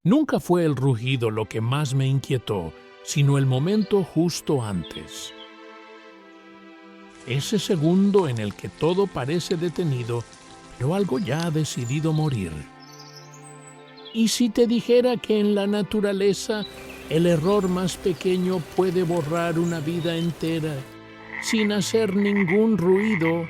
Nunca fue el rugido lo que más me inquietó, sino el momento justo antes. Ese segundo en el que todo parece detenido, pero algo ya ha decidido morir. ¿Y si te dijera que en la naturaleza el error más pequeño puede borrar una vida entera sin hacer ningún ruido?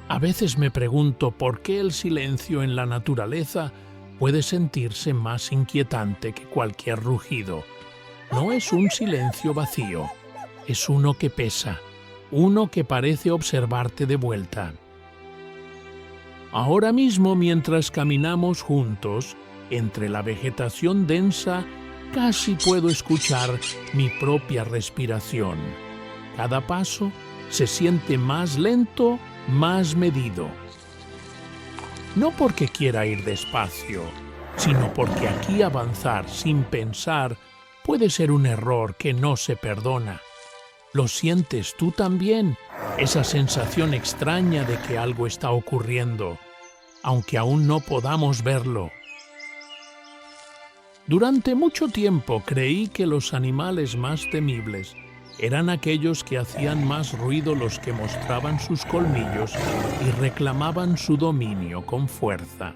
A veces me pregunto por qué el silencio en la naturaleza puede sentirse más inquietante que cualquier rugido. No es un silencio vacío, es uno que pesa, uno que parece observarte de vuelta. Ahora mismo, mientras caminamos juntos, entre la vegetación densa, casi puedo escuchar mi propia respiración. Cada paso se siente más lento, más medido. No porque quiera ir despacio, sino porque aquí avanzar sin pensar puede ser un error que no se perdona. ¿Lo sientes tú también? Esa sensación extraña de que algo está ocurriendo, aunque aún no podamos verlo. Durante mucho tiempo creí que los animales más temibles eran aquellos que hacían más ruido, los que mostraban sus colmillos y reclamaban su dominio con fuerza.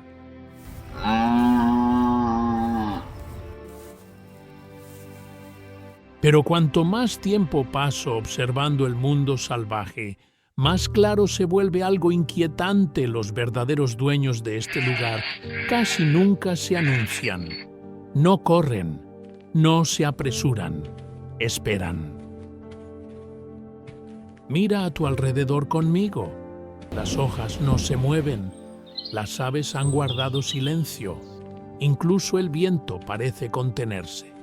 Pero cuanto más tiempo paso observando el mundo salvaje, más claro se vuelve algo inquietante. Los verdaderos dueños de este lugar casi nunca se anuncian. No corren, no se apresuran, esperan. Mira a tu alrededor conmigo. Las hojas no se mueven, las aves han guardado silencio, incluso el viento parece contenerse.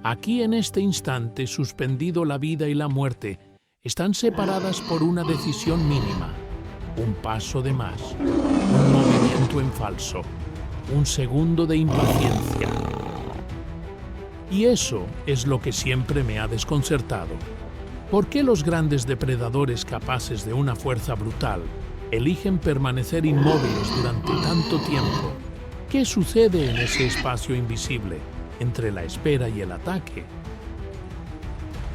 Aquí en este instante, suspendido, la vida y la muerte están separadas por una decisión mínima, un paso de más, un movimiento en falso, un segundo de impaciencia. Y eso es lo que siempre me ha desconcertado. ¿Por qué los grandes depredadores capaces de una fuerza brutal eligen permanecer inmóviles durante tanto tiempo? ¿Qué sucede en ese espacio invisible entre la espera y el ataque?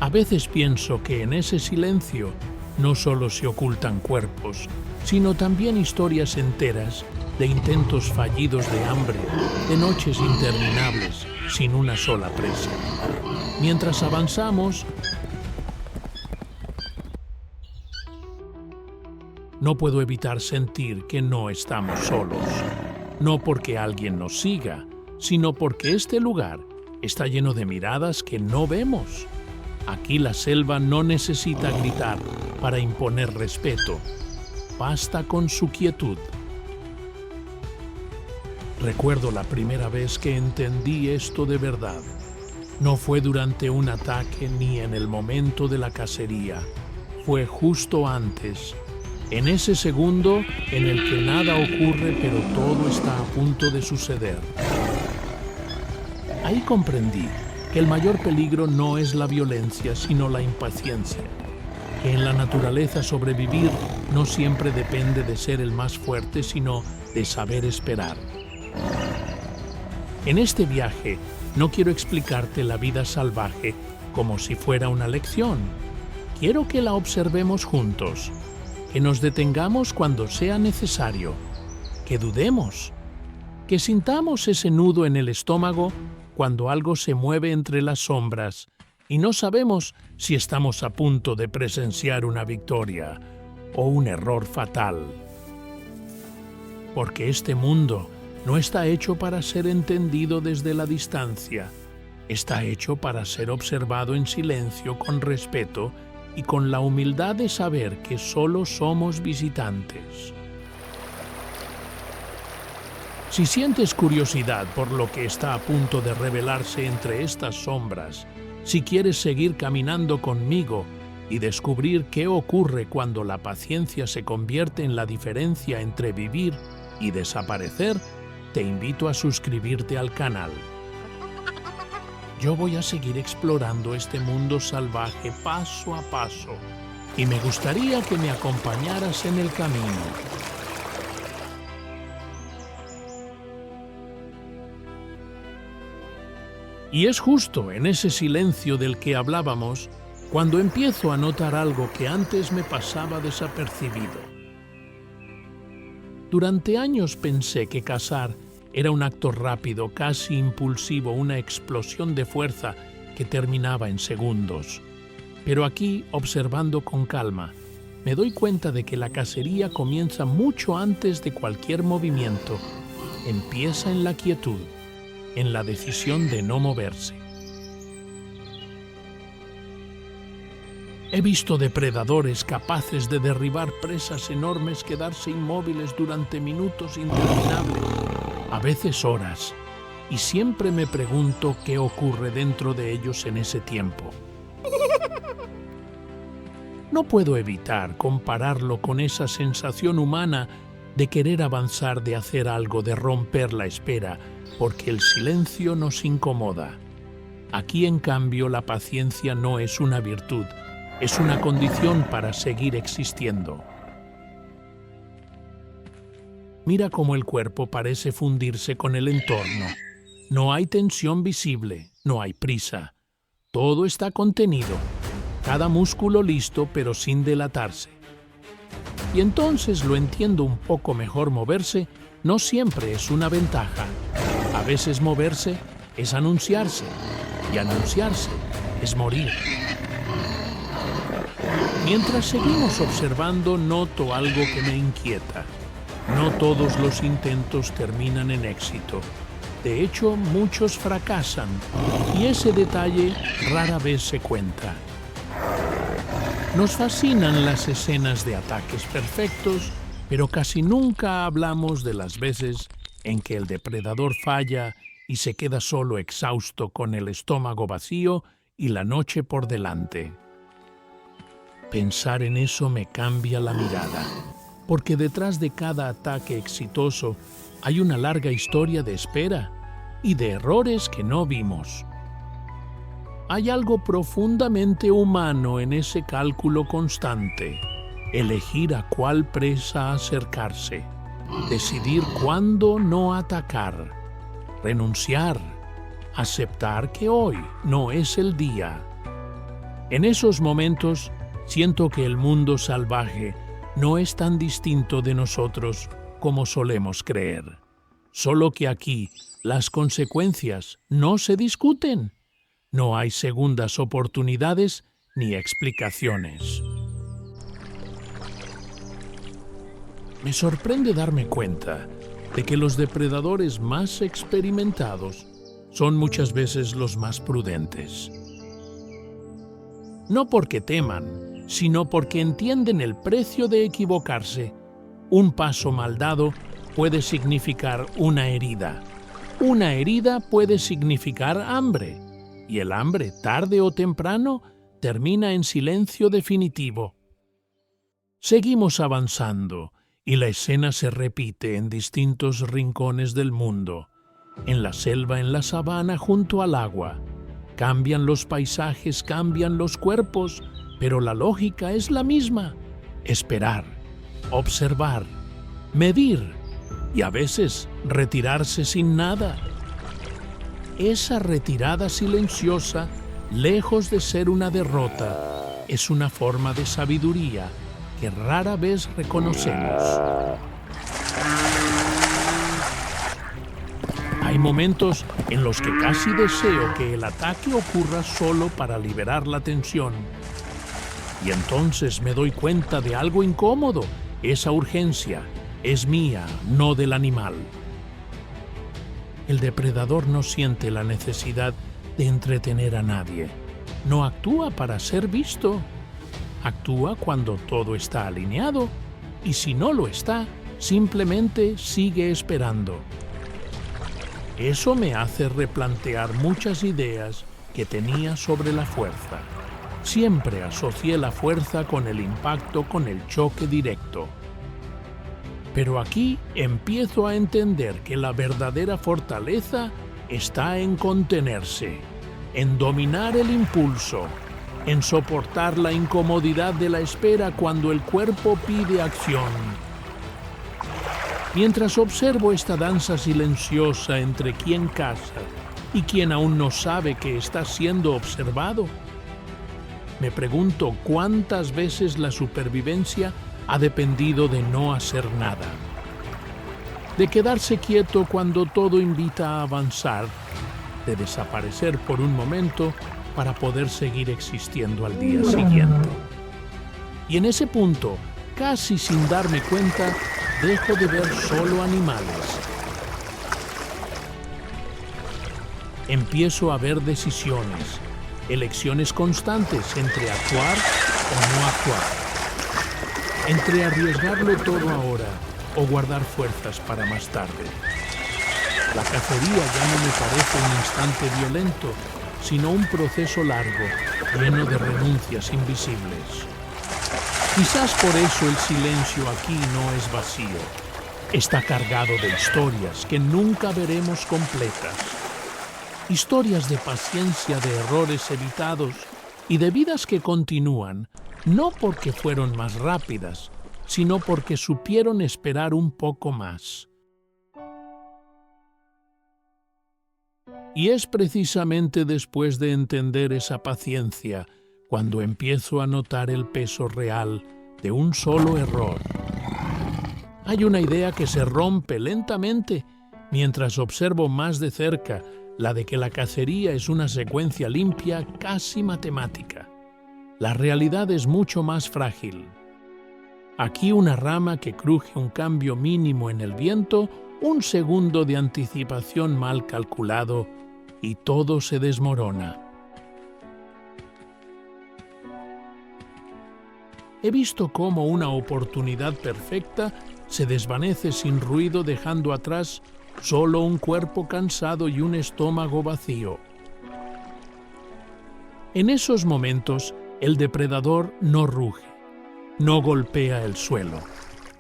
A veces pienso que en ese silencio no solo se ocultan cuerpos, sino también historias enteras de intentos fallidos de hambre, de noches interminables sin una sola presa. Mientras avanzamos, no puedo evitar sentir que no estamos solos. No porque alguien nos siga, sino porque este lugar está lleno de miradas que no vemos. Aquí la selva no necesita gritar para imponer respeto. Basta con su quietud. Recuerdo la primera vez que entendí esto de verdad. No fue durante un ataque ni en el momento de la cacería. Fue justo antes. En ese segundo en el que nada ocurre, pero todo está a punto de suceder. Ahí comprendí que el mayor peligro no es la violencia, sino la impaciencia. Que en la naturaleza sobrevivir no siempre depende de ser el más fuerte, sino de saber esperar. En este viaje no quiero explicarte la vida salvaje como si fuera una lección. Quiero que la observemos juntos. Que nos detengamos cuando sea necesario, que dudemos, que sintamos ese nudo en el estómago cuando algo se mueve entre las sombras y no sabemos si estamos a punto de presenciar una victoria o un error fatal. Porque este mundo no está hecho para ser entendido desde la distancia, está hecho para ser observado en silencio, con respeto y con la humildad de saber que solo somos visitantes. Si sientes curiosidad por lo que está a punto de revelarse entre estas sombras, si quieres seguir caminando conmigo y descubrir qué ocurre cuando la paciencia se convierte en la diferencia entre vivir y desaparecer, te invito a suscribirte al canal. Yo voy a seguir explorando este mundo salvaje paso a paso y me gustaría que me acompañaras en el camino. Y es justo en ese silencio del que hablábamos cuando empiezo a notar algo que antes me pasaba desapercibido. Durante años pensé que cazar era un acto rápido, casi impulsivo, una explosión de fuerza que terminaba en segundos. Pero aquí, observando con calma, me doy cuenta de que la cacería comienza mucho antes de cualquier movimiento. Empieza en la quietud, en la decisión de no moverse. He visto depredadores capaces de derribar presas enormes, quedarse inmóviles durante minutos interminables, a veces horas, y siempre me pregunto qué ocurre dentro de ellos en ese tiempo. No puedo evitar compararlo con esa sensación humana de querer avanzar, de hacer algo, de romper la espera, porque el silencio nos incomoda. Aquí, en cambio, la paciencia no es una virtud, es una condición para seguir existiendo. Mira cómo el cuerpo parece fundirse con el entorno. No hay tensión visible, no hay prisa. Todo está contenido, cada músculo listo pero sin delatarse. Y entonces lo entiendo un poco mejor. Moverse no siempre es una ventaja. A veces moverse es anunciarse, y anunciarse es morir. Mientras seguimos observando, noto algo que me inquieta. No todos los intentos terminan en éxito. De hecho, muchos fracasan, y ese detalle rara vez se cuenta. Nos fascinan las escenas de ataques perfectos, pero casi nunca hablamos de las veces en que el depredador falla y se queda solo, exhausto, con el estómago vacío y la noche por delante. Pensar en eso me cambia la mirada, porque detrás de cada ataque exitoso hay una larga historia de espera y de errores que no vimos. Hay algo profundamente humano en ese cálculo constante, elegir a cuál presa acercarse, decidir cuándo no atacar, renunciar, aceptar que hoy no es el día. En esos momentos siento que el mundo salvaje no es tan distinto de nosotros como solemos creer, solo que aquí las consecuencias no se discuten. No hay segundas oportunidades ni explicaciones. Me sorprende darme cuenta de que los depredadores más experimentados son muchas veces los más prudentes. No porque teman, sino porque entienden el precio de equivocarse. Un paso mal dado puede significar una herida. Una herida puede significar hambre. Y el hambre, tarde o temprano, termina en silencio definitivo. Seguimos avanzando, y la escena se repite en distintos rincones del mundo. En la selva, en la sabana, junto al agua. Cambian los paisajes, cambian los cuerpos, pero la lógica es la misma. Esperar, observar, medir y a veces retirarse sin nada. Esa retirada silenciosa, lejos de ser una derrota, es una forma de sabiduría que rara vez reconocemos. Hay momentos en los que casi deseo que el ataque ocurra solo para liberar la tensión. Y entonces me doy cuenta de algo incómodo. Esa urgencia es mía, no del animal. El depredador no siente la necesidad de entretener a nadie. No actúa para ser visto. Actúa cuando todo está alineado, y si no lo está, simplemente sigue esperando. Eso me hace replantear muchas ideas que tenía sobre la fuerza. Siempre asocié la fuerza con el impacto, con el choque directo. Pero aquí empiezo a entender que la verdadera fortaleza está en contenerse, en dominar el impulso, en soportar la incomodidad de la espera cuando el cuerpo pide acción. Mientras observo esta danza silenciosa entre quien caza y quien aún no sabe que está siendo observado. Me pregunto cuántas veces la supervivencia ha dependido de no hacer nada, de quedarse quieto cuando todo invita a avanzar, de desaparecer por un momento para poder seguir existiendo al día siguiente. Y en ese punto, casi sin darme cuenta, dejo de ver solo animales. Empiezo a ver decisiones, elecciones constantes entre actuar o no actuar, entre arriesgarlo todo ahora o guardar fuerzas para más tarde. La cacería ya no me parece un instante violento, sino un proceso largo, lleno de renuncias invisibles. Quizás por eso el silencio aquí no es vacío. Está cargado de historias que nunca veremos completas. Historias de paciencia, de errores evitados y de vidas que continúan, no porque fueron más rápidas, sino porque supieron esperar un poco más. Y es precisamente después de entender esa paciencia cuando empiezo a notar el peso real de un solo error. Hay una idea que se rompe lentamente mientras observo más de cerca la de que la cacería es una secuencia limpia, casi matemática. La realidad es mucho más frágil. Aquí una rama que cruje un cambio mínimo en el viento, un segundo de anticipación mal calculado y todo se desmorona. He visto cómo una oportunidad perfecta se desvanece sin ruido dejando atrás solo un cuerpo cansado y un estómago vacío. En esos momentos, el depredador no ruge, no golpea el suelo.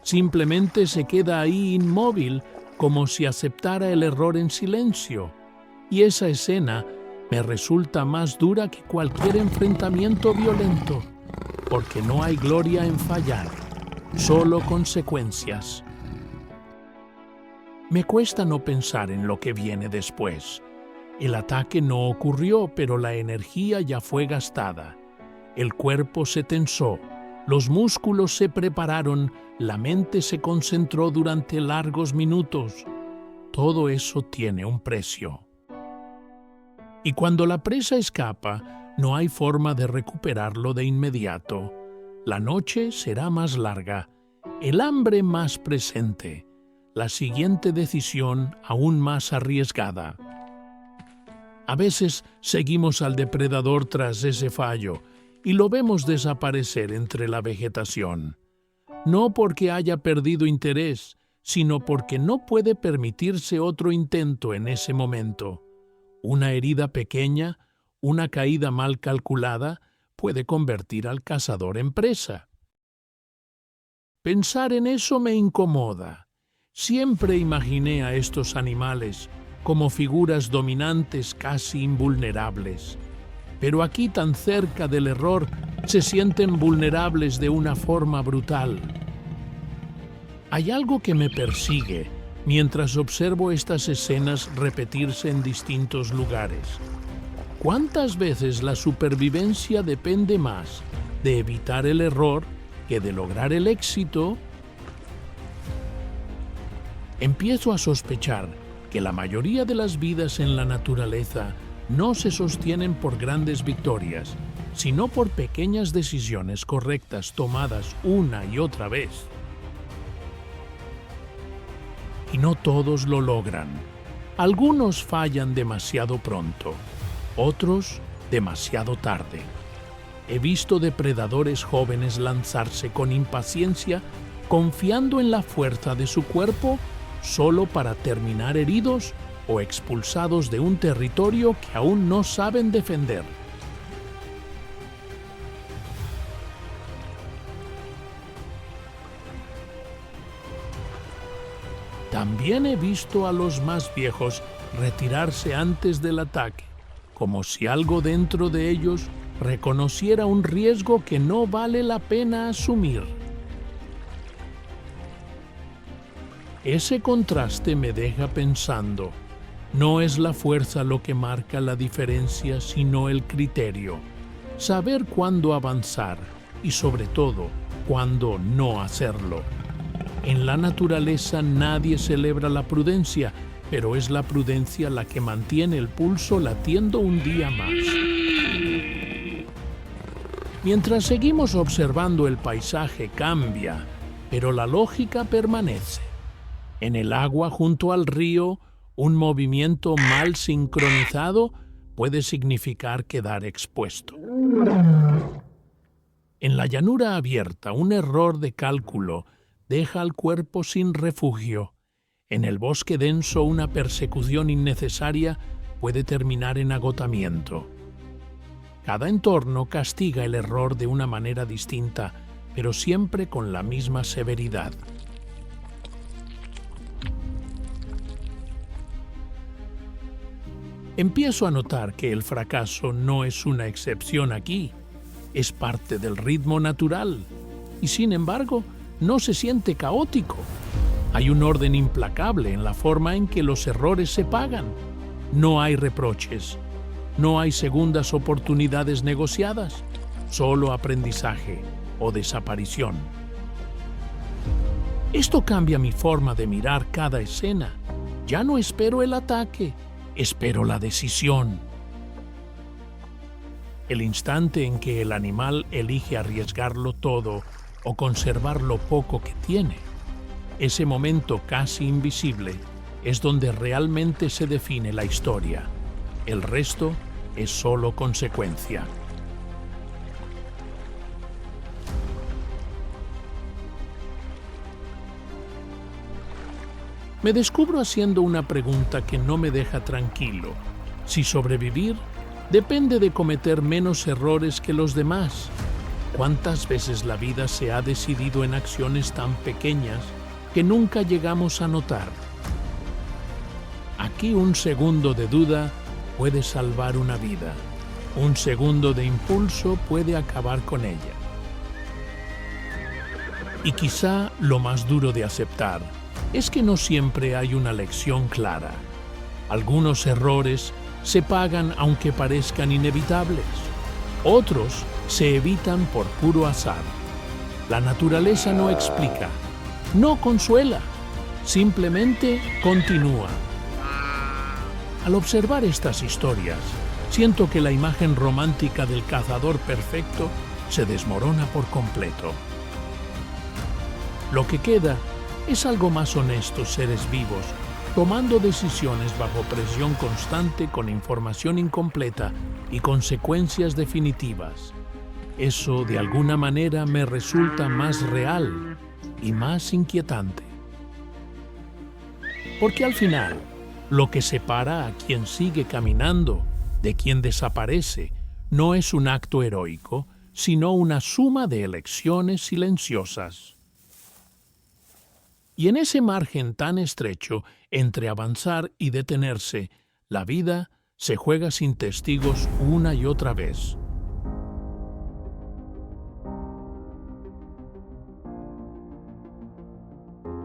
Simplemente se queda ahí inmóvil, como si aceptara el error en silencio. Y esa escena me resulta más dura que cualquier enfrentamiento violento, porque no hay gloria en fallar, solo consecuencias. Me cuesta no pensar en lo que viene después. El ataque no ocurrió, pero la energía ya fue gastada. El cuerpo se tensó, los músculos se prepararon, la mente se concentró durante largos minutos. Todo eso tiene un precio. Y cuando la presa escapa, no hay forma de recuperarlo de inmediato. La noche será más larga, el hambre más presente, la siguiente decisión aún más arriesgada. A veces seguimos al depredador tras ese fallo y lo vemos desaparecer entre la vegetación. No porque haya perdido interés, sino porque no puede permitirse otro intento en ese momento. Una herida pequeña, una caída mal calculada, puede convertir al cazador en presa. Pensar en eso me incomoda. Siempre imaginé a estos animales como figuras dominantes casi invulnerables. Pero aquí tan cerca del error se sienten vulnerables de una forma brutal. Hay algo que me persigue mientras observo estas escenas repetirse en distintos lugares. ¿Cuántas veces la supervivencia depende más de evitar el error que de lograr el éxito? Empiezo a sospechar que la mayoría de las vidas en la naturaleza no se sostienen por grandes victorias, sino por pequeñas decisiones correctas tomadas una y otra vez. Y no todos lo logran. Algunos fallan demasiado pronto, otros demasiado tarde. He visto depredadores jóvenes lanzarse con impaciencia, confiando en la fuerza de su cuerpo, solo para terminar heridos o expulsados de un territorio que aún no saben defender. También he visto a los más viejos retirarse antes del ataque, como si algo dentro de ellos reconociera un riesgo que no vale la pena asumir. Ese contraste me deja pensando, No es la fuerza lo que marca la diferencia, sino el criterio. Saber cuándo avanzar y, sobre todo, cuándo no hacerlo. En la naturaleza nadie celebra la prudencia, pero es la prudencia la que mantiene el pulso latiendo un día más. Mientras seguimos observando, el paisaje cambia, pero la lógica permanece. En el agua junto al río, un movimiento mal sincronizado puede significar quedar expuesto. En la llanura abierta, un error de cálculo deja al cuerpo sin refugio. En el bosque denso, una persecución innecesaria puede terminar en agotamiento. Cada entorno castiga el error de una manera distinta, pero siempre con la misma severidad. Empiezo a notar que el fracaso no es una excepción aquí, es parte del ritmo natural, y sin embargo, no se siente caótico. Hay un orden implacable en la forma en que los errores se pagan. No hay reproches, no hay segundas oportunidades negociadas, solo aprendizaje o desaparición. Esto cambia mi forma de mirar cada escena. Ya no espero el ataque, espero la decisión. El instante en que el animal elige arriesgarlo todo o conservar lo poco que tiene, ese momento casi invisible es donde realmente se define la historia. El resto es solo consecuencia. Me descubro haciendo una pregunta que no me deja tranquilo. Si sobrevivir depende de cometer menos errores que los demás. ¿Cuántas veces la vida se ha decidido en acciones tan pequeñas que nunca llegamos a notar? Aquí un segundo de duda puede salvar una vida. Un segundo de impulso puede acabar con ella. Y quizá lo más duro de aceptar es que no siempre hay una lección clara. Algunos errores se pagan aunque parezcan inevitables. Otros se evitan por puro azar. La naturaleza no explica, no consuela, simplemente continúa. Al observar estas historias, siento que la imagen romántica del cazador perfecto se desmorona por completo. Lo que queda es algo más honesto, seres vivos, tomando decisiones bajo presión constante, con información incompleta y consecuencias definitivas. Eso, de alguna manera, me resulta más real y más inquietante. Porque al final, lo que separa a quien sigue caminando de quien desaparece no es un acto heroico, sino una suma de elecciones silenciosas. Y en ese margen tan estrecho entre avanzar y detenerse, la vida se juega sin testigos una y otra vez.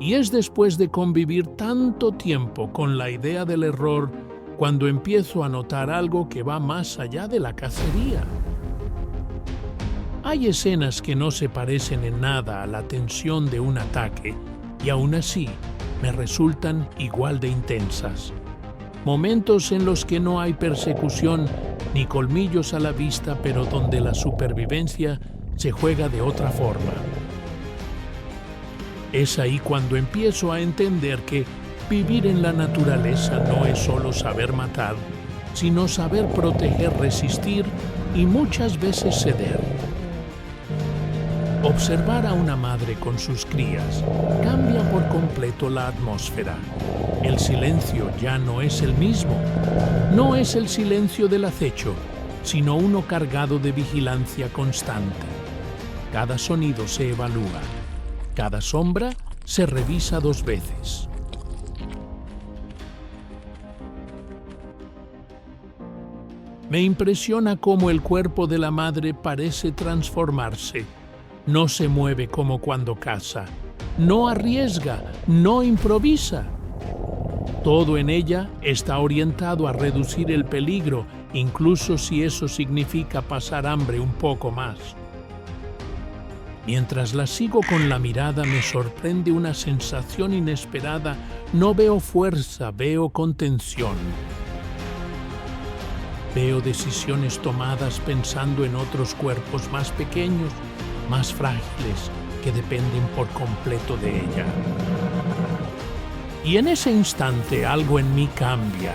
Y es después de convivir tanto tiempo con la idea del error cuando empiezo a notar algo que va más allá de la cacería. Hay escenas que no se parecen en nada a la tensión de un ataque y aún así me resultan igual de intensas. Momentos en los que no hay persecución ni colmillos a la vista, pero donde la supervivencia se juega de otra forma. Es ahí cuando empiezo a entender que vivir en la naturaleza no es solo saber matar, sino saber proteger, resistir y muchas veces ceder. Observar a una madre con sus crías cambia por completo la atmósfera. El silencio ya no es el mismo. No es el silencio del acecho, sino uno cargado de vigilancia constante. Cada sonido se evalúa. Cada sombra se revisa 2 veces. Me impresiona cómo el cuerpo de la madre parece transformarse. No se mueve como cuando caza, no arriesga, no improvisa. Todo en ella está orientado a reducir el peligro, incluso si eso significa pasar hambre un poco más. Mientras la sigo con la mirada, me sorprende una sensación inesperada. No veo fuerza, veo contención. Veo decisiones tomadas pensando en otros cuerpos más pequeños, más frágiles, que dependen por completo de ella. Y en ese instante algo en mí cambia.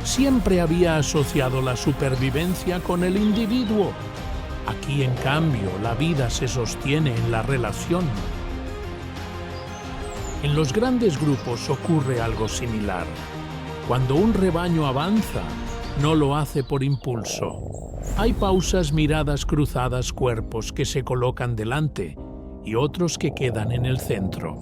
Siempre había asociado la supervivencia con el individuo. Aquí, en cambio, la vida se sostiene en la relación. En los grandes grupos ocurre algo similar. Cuando un rebaño avanza, no lo hace por impulso. Hay pausas, miradas cruzadas, cuerpos que se colocan delante y otros que quedan en el centro.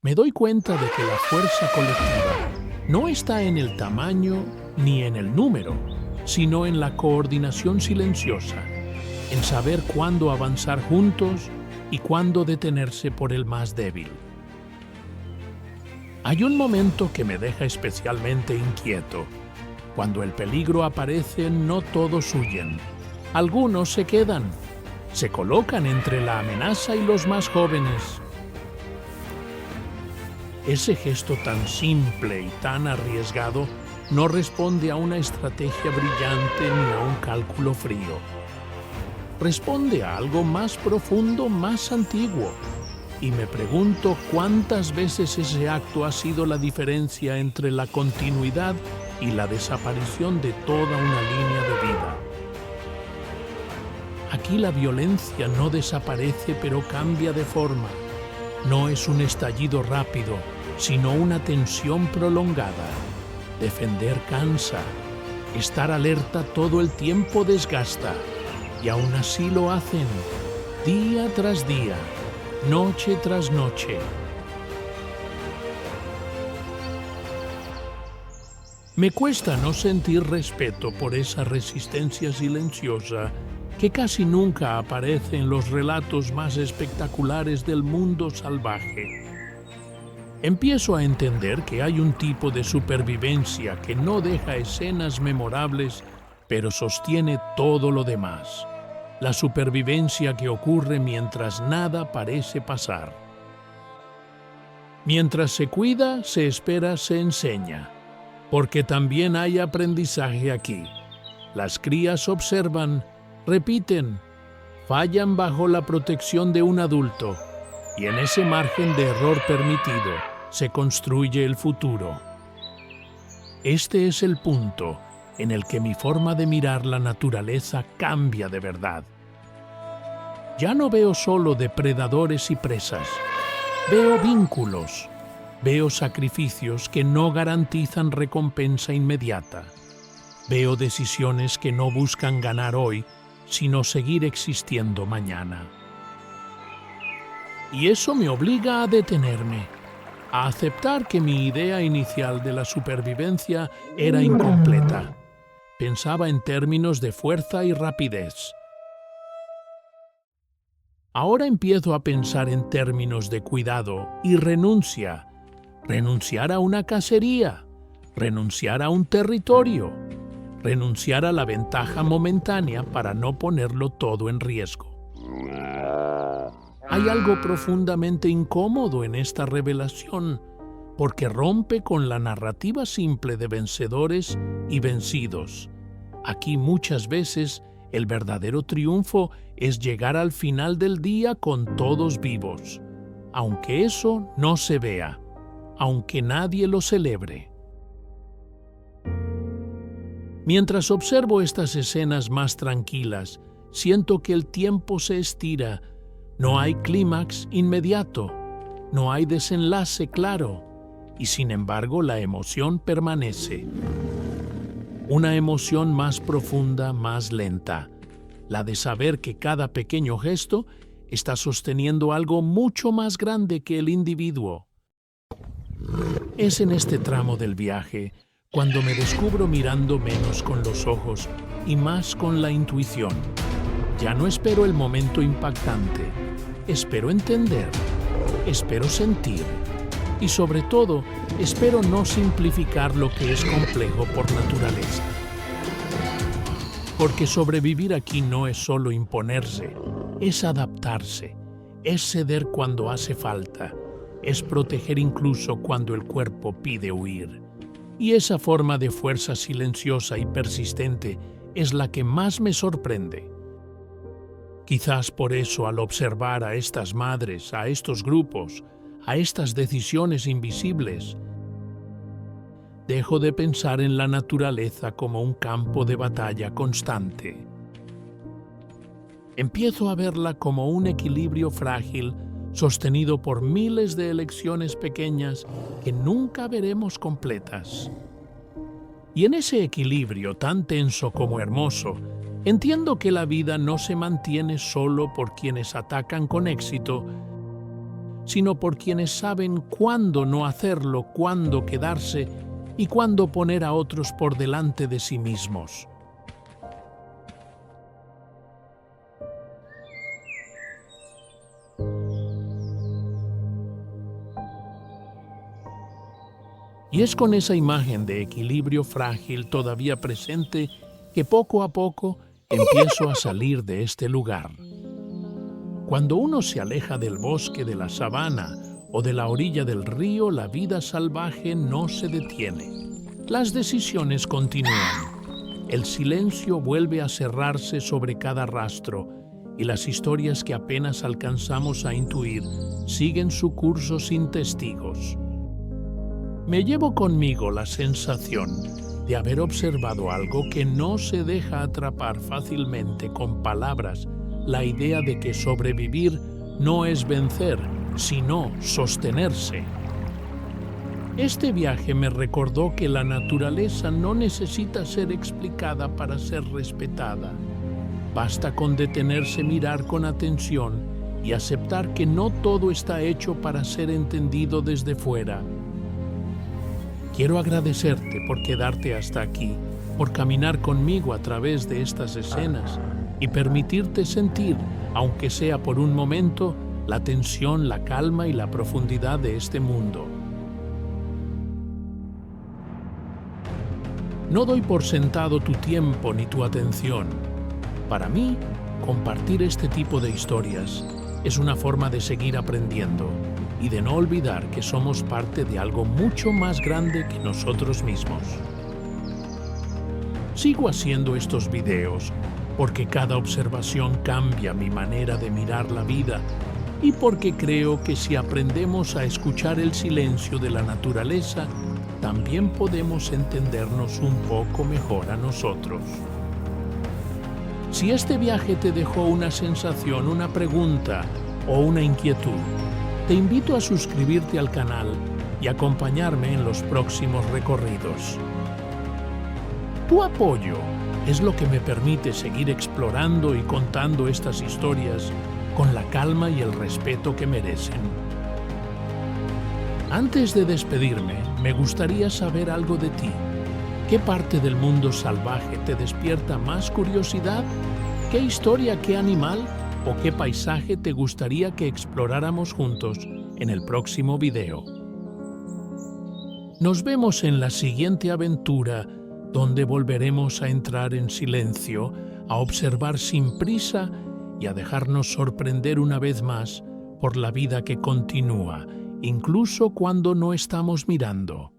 Me doy cuenta de que la fuerza colectiva no está en el tamaño ni en el número, sino en la coordinación silenciosa, en saber cuándo avanzar juntos y cuándo detenerse por el más débil. Hay un momento que me deja especialmente inquieto. Cuando el peligro aparece, no todos huyen. Algunos se quedan, se colocan entre la amenaza y los más jóvenes. Ese gesto tan simple y tan arriesgado no responde a una estrategia brillante ni a un cálculo frío. Responde a algo más profundo, más antiguo. Y me pregunto cuántas veces ese acto ha sido la diferencia entre la continuidad y la desaparición de toda una línea de vida. Aquí la violencia no desaparece, pero cambia de forma. No es un estallido rápido, sino una tensión prolongada. Defender cansa, estar alerta todo el tiempo desgasta, y aún así lo hacen, día tras día, noche tras noche. Me cuesta no sentir respeto por esa resistencia silenciosa que casi nunca aparece en los relatos más espectaculares del mundo salvaje. Empiezo a entender que hay un tipo de supervivencia que no deja escenas memorables, pero sostiene todo lo demás. La supervivencia que ocurre mientras nada parece pasar. Mientras se cuida, se espera, se enseña. Porque también hay aprendizaje aquí. Las crías observan, repiten, fallan bajo la protección de un adulto, y en ese margen de error permitido se construye el futuro. Este es el punto en el que mi forma de mirar la naturaleza cambia de verdad. Ya no veo solo depredadores y presas, veo vínculos, veo sacrificios que no garantizan recompensa inmediata, veo decisiones que no buscan ganar hoy, sino seguir existiendo mañana. Y eso me obliga a detenerme, a aceptar que mi idea inicial de la supervivencia era incompleta. Pensaba en términos de fuerza y rapidez. Ahora empiezo a pensar en términos de cuidado y renuncia. Renunciar a una cacería, renunciar a un territorio, renunciar a la ventaja momentánea para no ponerlo todo en riesgo. Hay algo profundamente incómodo en esta revelación, porque rompe con la narrativa simple de vencedores y vencidos. Aquí muchas veces el verdadero triunfo es llegar al final del día con todos vivos, aunque eso no se vea, aunque nadie lo celebre. Mientras observo estas escenas más tranquilas, siento que el tiempo se estira. No hay clímax inmediato, no hay desenlace claro, y sin embargo la emoción permanece. Una emoción más profunda, más lenta, la de saber que cada pequeño gesto está sosteniendo algo mucho más grande que el individuo. Es en este tramo del viaje cuando me descubro mirando menos con los ojos y más con la intuición. Ya no espero el momento impactante, espero entender, espero sentir y sobre todo espero no simplificar lo que es complejo por naturaleza. Porque sobrevivir aquí no es solo imponerse, es adaptarse, es ceder cuando hace falta, es proteger incluso cuando el cuerpo pide huir. Y esa forma de fuerza silenciosa y persistente es la que más me sorprende. Quizás por eso, al observar a estas madres, a estos grupos, a estas decisiones invisibles, dejo de pensar en la naturaleza como un campo de batalla constante. Empiezo a verla como un equilibrio frágil sostenido por miles de elecciones pequeñas que nunca veremos completas. Y en ese equilibrio tan tenso como hermoso, entiendo que la vida no se mantiene solo por quienes atacan con éxito, sino por quienes saben cuándo no hacerlo, cuándo quedarse y cuándo poner a otros por delante de sí mismos. Y es con esa imagen de equilibrio frágil todavía presente que poco a poco empiezo a salir de este lugar. Cuando uno se aleja del bosque, de la sabana o de la orilla del río, la vida salvaje no se detiene. Las decisiones continúan. El silencio vuelve a cerrarse sobre cada rastro y las historias que apenas alcanzamos a intuir siguen su curso sin testigos. Me llevo conmigo la sensación de haber observado algo que no se deja atrapar fácilmente con palabras, la idea de que sobrevivir no es vencer, sino sostenerse. Este viaje me recordó que la naturaleza no necesita ser explicada para ser respetada. Basta con detenerse, mirar con atención y aceptar que no todo está hecho para ser entendido desde fuera. Quiero agradecerte por quedarte hasta aquí, por caminar conmigo a través de estas escenas y permitirte sentir, aunque sea por un momento, la tensión, la calma y la profundidad de este mundo. No doy por sentado tu tiempo ni tu atención. Para mí, compartir este tipo de historias es una forma de seguir aprendiendo y de no olvidar que somos parte de algo mucho más grande que nosotros mismos. Sigo haciendo estos videos porque cada observación cambia mi manera de mirar la vida y porque creo que si aprendemos a escuchar el silencio de la naturaleza, también podemos entendernos un poco mejor a nosotros. Si este viaje te dejó una sensación, una pregunta o una inquietud, te invito a suscribirte al canal y acompañarme en los próximos recorridos. Tu apoyo es lo que me permite seguir explorando y contando estas historias con la calma y el respeto que merecen. Antes de despedirme, me gustaría saber algo de ti. ¿Qué parte del mundo salvaje te despierta más curiosidad? ¿Qué historia, qué animal o qué paisaje te gustaría que exploráramos juntos en el próximo video? Nos vemos en la siguiente aventura, donde volveremos a entrar en silencio, a observar sin prisa y a dejarnos sorprender una vez más por la vida que continúa, incluso cuando no estamos mirando.